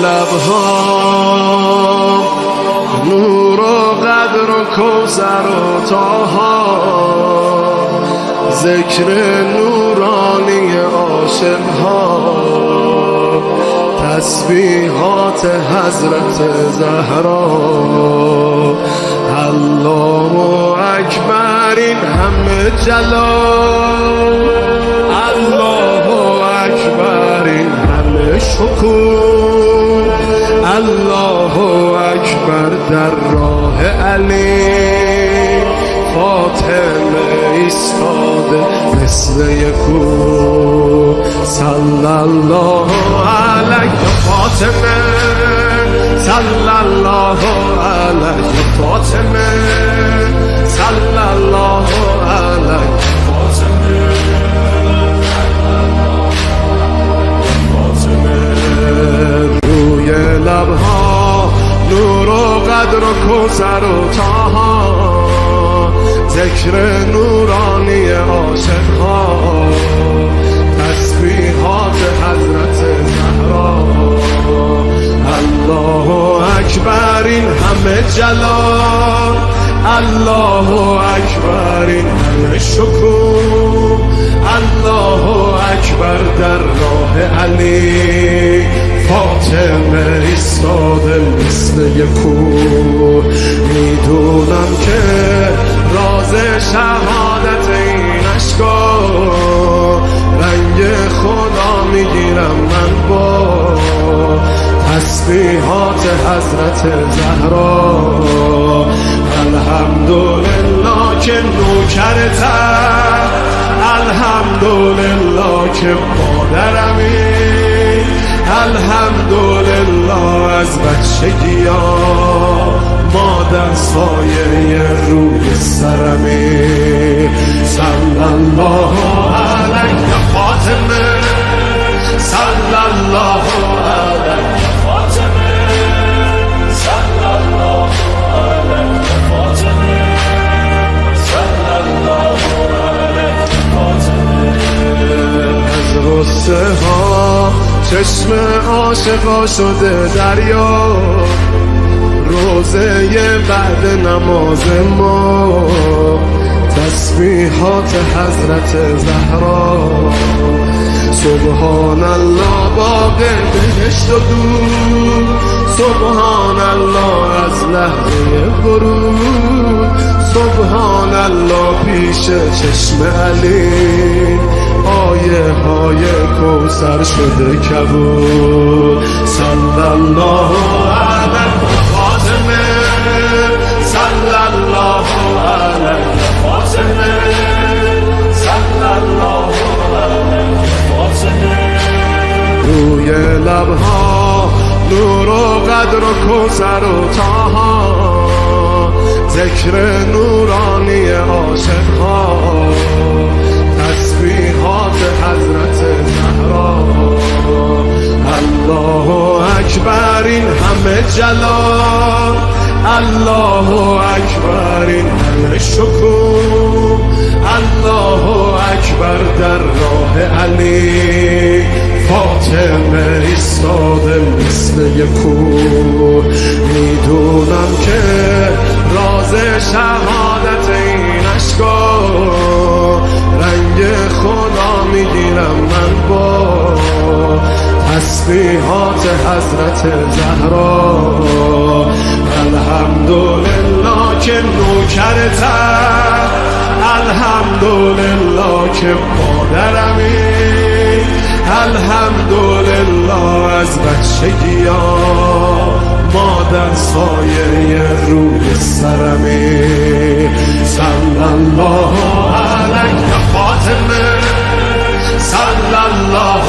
لبها نور و قدر و کوثر و طاها، ذکر نورانی عاشقها، تسبیحات حضرت زهرا. الله اکبر این همه جلال، الله اکبر این همه شکوه، الله اکبر در راه علی، فاطمه ایستاده مثل یک کوه. صلی الله علیک فاطمه، صلی الله علیک فاطمه، صلی الله علیک فاطمه. روی لبها نور و قدر و کوثر و طاها، ذکر نورانی عاشقها، تسبیحات حضرت زهرا. الله اکبر این همه جلال، الله اکبر این همه شکوه، الله اکبر در راه علی، فاطمه ایستاده مثل یک کوه. میدونم که راز شهادت این اشکا، رنگ خدا میگیرم من با تسبیحات حضرت زهرا. الحمدلله که نوکرتم، الحمدلله که مادرمی، الحمدلله از بچگی ها مادر سایه روی سرمی. صلی الله علیک فاطمه، صلی الله علیک فاطمه، صلی الله علیک فاطمه، صلی الله علیک فاطمه. از غصه ها چشم عاشقا شده دریا، روزه بعد نماز ما تسبیحات حضرت زهرا. سبحان الله باغ بهشت و دور، سبحان الله از لحظه ورود، سبحان الله پیش چشم علی، آیه های کوثر شده کبود. صلی الله علیک فاطمه، صلی الله علیک فاطمه، صلی الله علیک فاطمه. روی لبها نور و قدر و کوثر و طاها، ذکر نورانی عاشقها، تسبیحات حضرت زهرا. الله اکبر این همه جلال، الله اکبر این همه شکوه، الله اکبر در راه علی، فاطمه ایستاده مثل یک کوه. میدونم که راز شهادت این اشکا، رنگ خدا میگیرم من با تسبیحات حضرت زهرا. الحمدلله که نوکرتم، الحمدلله که مادرمی، الحمدلله از بچگی ها مادر سایه روی سرمی. صلی الله علیک فاطمه، صلی الله